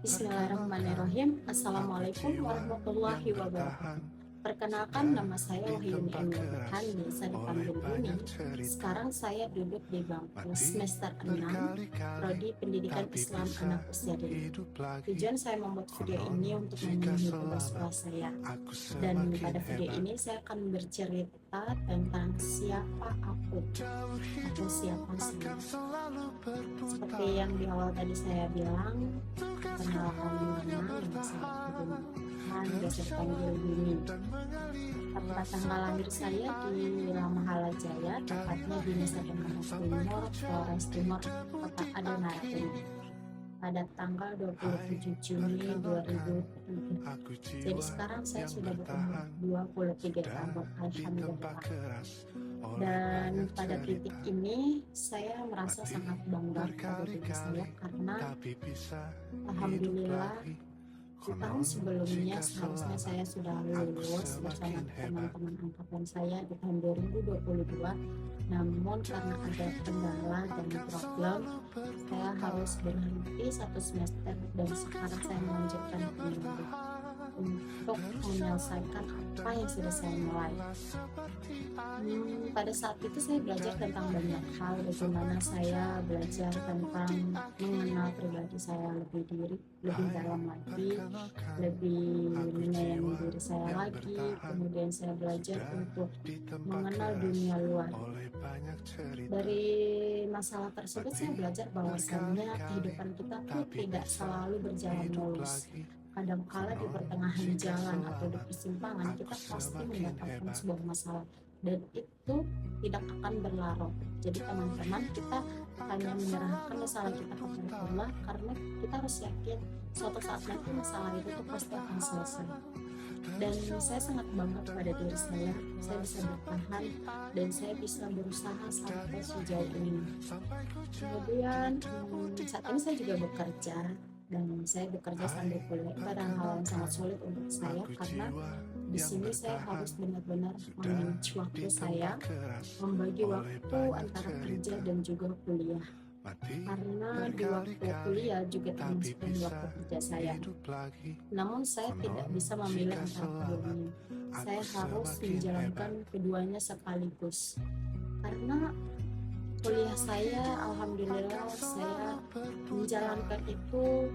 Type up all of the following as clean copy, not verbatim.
Bismillahirrahmanirrahim. Assalamualaikum warahmatullahi wabarakatuh. Perkenalkan, nama saya Wahyuni Emilia, biasa dipanggil Bumi. Sekarang saya duduk di bangku semester 6 Prodi Pendidikan Islam Anak Usia Dini. Tujuan saya membuat video ini untuk memenuhi tugas kelas saya. Dan pada video ini saya akan bercerita tentang siapa aku atau siapa saya. Seperti yang di awal tadi saya bilang, perkenalkan nama saya Bumi, biasa dipanggil Bumi. Tempat tanggal lahir saya di Lamahala Jaya, tepatnya di Nusa Tenggara Timur, Flores Timur, Kota Adonai, pada tanggal 27 Juni 2003. Jadi sekarang saya sudah berumur 23 tahun, alhamdulillah. Dan pada titik ini saya merasa sangat bangga pada diri saya karena alhamdulillah di tahun sebelumnya seharusnya saya sudah lulus bersama teman-teman angkatan saya di tahun 2022, namun karena ada kendala dan problem saya harus berhenti satu semester dan sekarang saya melanjutkan kembali untuk menyelesaikan apa yang sudah saya mulai. Pada saat itu saya belajar tentang banyak hal, bagaimana saya belajar tentang mengenal pribadi saya lebih dalam lagi, lebih menyayangi diri saya lagi. Kemudian saya belajar untuk mengenal dunia luar. Dari masalah tersebut saya belajar bahwasannya kehidupan kita tuh tidak selalu berjalan mulus. Kadangkala di pertengahan jalan atau di persimpangan kita pasti mendapatkan sebuah masalah dan itu tidak akan berlarut. Jadi teman-teman, kita hanya menyerahkan masalah kita kepada Allah karena kita harus yakin suatu saat nanti masalah itu tuh pasti akan selesai. Dan saya sangat bangga pada diri saya bisa bertahan dan saya bisa berusaha sampai sejauh ini. Kemudian saat ini saya juga bekerja, dan saya bekerja sambil kuliah. Itu adalah hal yang sangat sulit untuk saya karena di sini saya harus benar-benar memanage waktu saya, membagi waktu antara kerja dan juga kuliah. Karena di waktu kuliah juga termasuk di waktu kerja saya. Namun saya tidak bisa memilih antara keduanya. Saya harus menjalankan keduanya sekaligus. Karena kuliah saya, alhamdulillah saya menjalankan itu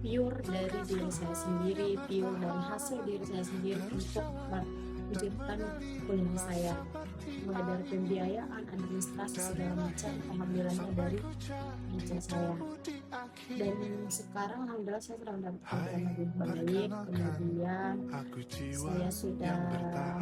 pure dari diri saya sendiri, pure dari hasil diri saya sendiri untuk mewujudkan kuliah saya. Mulai dari pembiayaan, administrasi, segala macam, alhamdulillahnya dari kerja saya. Dan sekarang alhamdulillah saya sudah mendapatkan yang lebih baik. Kemudian saya sudah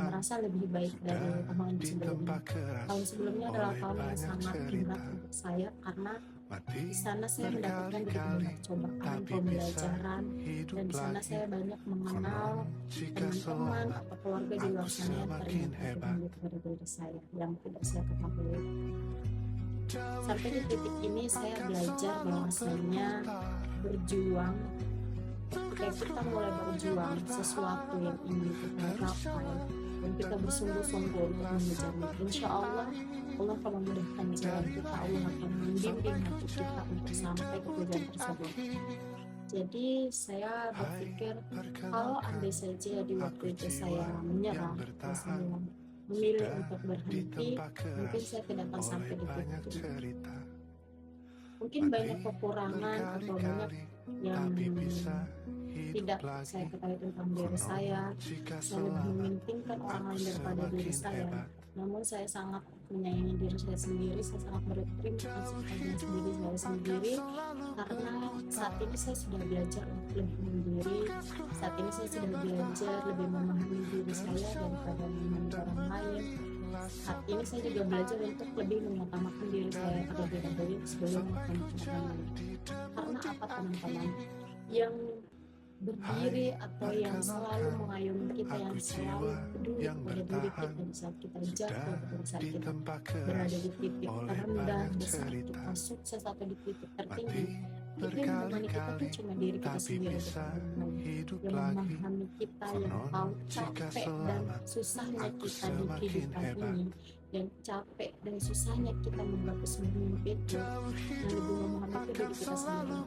merasa lebih baik dari tahun sebelumnya. Tahun sebelumnya adalah tahun yang sangat berat untuk saya karena di sana saya mendapatkan begitu banyak cobaan, pembelajaran, dan di sana saya banyak mengenal teman-teman atau keluarga di luar sana yang ternyata kepada diri saya yang tidak saya ketahui. Sampai di titik ini saya belajar bahwasanya berjuang, ketika kita mulai berjuang sesuatu yang ingin kita capai dan kita bersungguh-sungguh untuk mengejarnya, insya Allah Allah akan memudahkan jalan kita, Allah akan membimbing hati kita untuk sampai ke tujuan tersebut. Jadi saya berpikir kalau andai saja di waktu itu saya menyerah, saya memilih untuk berhenti, mungkin saya tidak akan sampai di titik itu. Mungkin banyak kekurangan atau banyak yang tidak saya ketahui tentang diri saya lebih mementingkan orang lain daripada diri saya. Namun saya sangat menyayangi diri saya sendiri, saya sangat berterima kasih kepada diri saya sendiri karena saat ini saya sudah belajar untuk lebih mandiri. Saat ini saya sudah belajar lebih memahami diri saya daripada memahami orang lain. Saat ini saya juga belajar untuk lebih mengutamakan diri saya terlebih dahulu sebelum mengutamakan orang lain. Karena apa teman-teman? Yang berdiri atau yang selalu mengayomi kita, yang selalu peduli pada diri kita di saat kita jatuh, di saat kita berada di titik terendah, di saat kita sukses atau di titik tertinggi, itu yang menemani kita tuh cuma diri kita sendiri, yang memahami kita, yang tahu capek dan susahnya kita di kehidupan ini, dan capek dan susahnya kita menggapai sebuah mimpi itu, yang lebih memahami itu diri kita sendiri.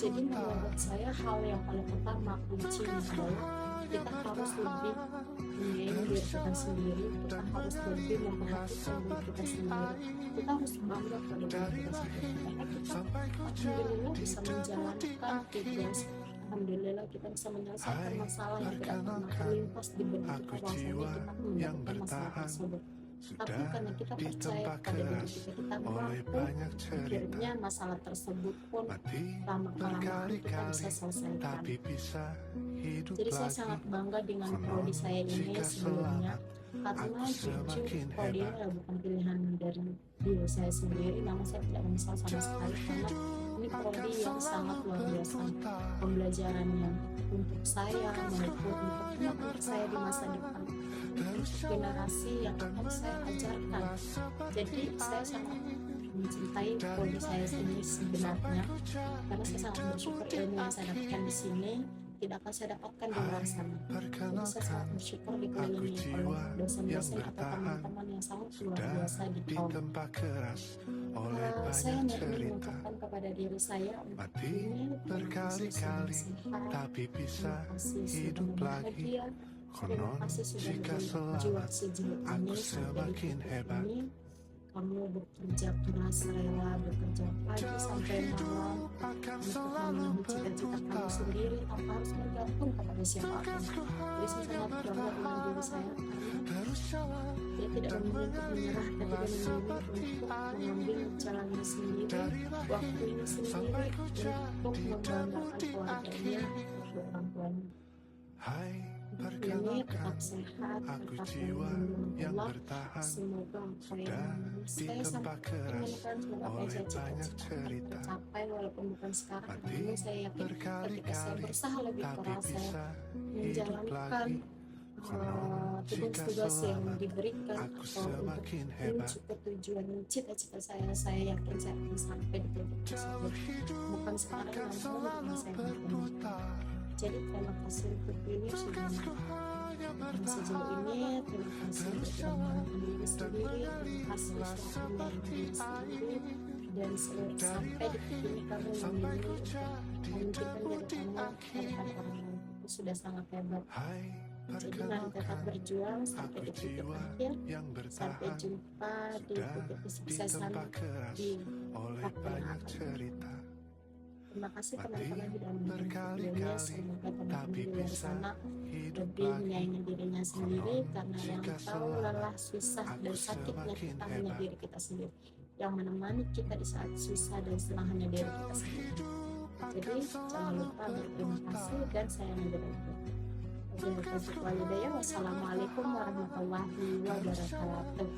Jadi Jadi menurut saya hal yang paling utama kuncinya adalah kita harus lebih menyayangi diri kita sendiri, kita harus lebih memperhatikan diri kita sendiri, kita harus bangga pada diri kita sendiri karena kita alhamdulillah bisa menjalankan tugas, alhamdulillah kita bisa menyelesaikan masalah yang tidak pernah terlintas di benak kita bahwasanya kita mendapatkan masalah tersebut. Tapi karena kita percaya pada diri kita, kita mampu, akhirnya masalah tersebut pun lama-kelamaan kita bisa selesaikan. Jadi saya sangat bangga dengan prodi saya ini sebelumnya, karena jujur prodi ini adalah bukan pilihan dari diri saya sendiri, namun saya tidak menyesal sama sekali karena ini prodi yang sangat luar biasa pembelajarannya untuk saya maupun untuk anak saya di masa depan, generasi yang akan saya ajarkan. Jadi saya sangat mencintai prodi saya sendiri sebenarnya, karena saya sangat bersyukur ilmu yang saya dapatkan di sini tidak akan saya dapatkan di luar sana. Jadi saya sangat bersyukur dikelilingi oleh dosen-dosen atau teman-teman yang sangat luar biasa di kaum. Saya ingin mengucapkan kepada diri saya untuk ini, terima kasih sudah sehat, terima kasih sudah bahagia, terima kasih sudah berjuang sejauh ini sampai di titik ini. Kamu bekerja keras, rela bekerja pagi sampai malam untuk memenuhi cita-cita kamu sendiri tanpa harus bergantung kepada siapapun. Jadi saya sangat bangga dengan diri saya karena dia tidak memilih untuk menyerah, tapi dia memilih untuk mengambil jalannya sendiri, waktunya sendiri untuk membanggakan keluarganya, kedua orang tuanya. Ini tetap sehat, tetap melindungi Allah. Semoga apa yang saya sampaikan, semoga apa yang saya cita-citakan tercapai walaupun bukan sekarang. Namun saya yakin ketika saya berusaha lebih keras, saya menjalankan tugas-tugas yang diberikan atau untuk menuju ke tujuan cita-cita saya yakin saya akan sampai di titik tersebut. Bukan sekarang, namun di masa yang akan datang. Jadi terima kasih untuk ini sudah sejauh ini, terima kasih sudah mengenal diri sendiri, terima kasih sudah mengenal diri sendiri, dan sampai di titik ini kamu memilih untuk menunjukkan diri kamu terhadap orang lain, itu sudah sangat hebat. Jadi mari tetap berjuang sampai di titik akhir, sampai jumpa di titik kesuksesan di waktu yang akan datang. Terima kasih teman-teman sudah menonton videonya. Semoga teman-teman di luar sana lebih menyayangi dirinya sendiri, karena yang tahu lelah, susah, dan sakitnya kita hanya diri kita sendiri. Yang menemani kita di saat susah dan senang hanya diri kita sendiri. Jadi jangan lupa berterima kasih dan sayangi diri kita. Wassalamualaikum warahmatullahi wabarakatuh.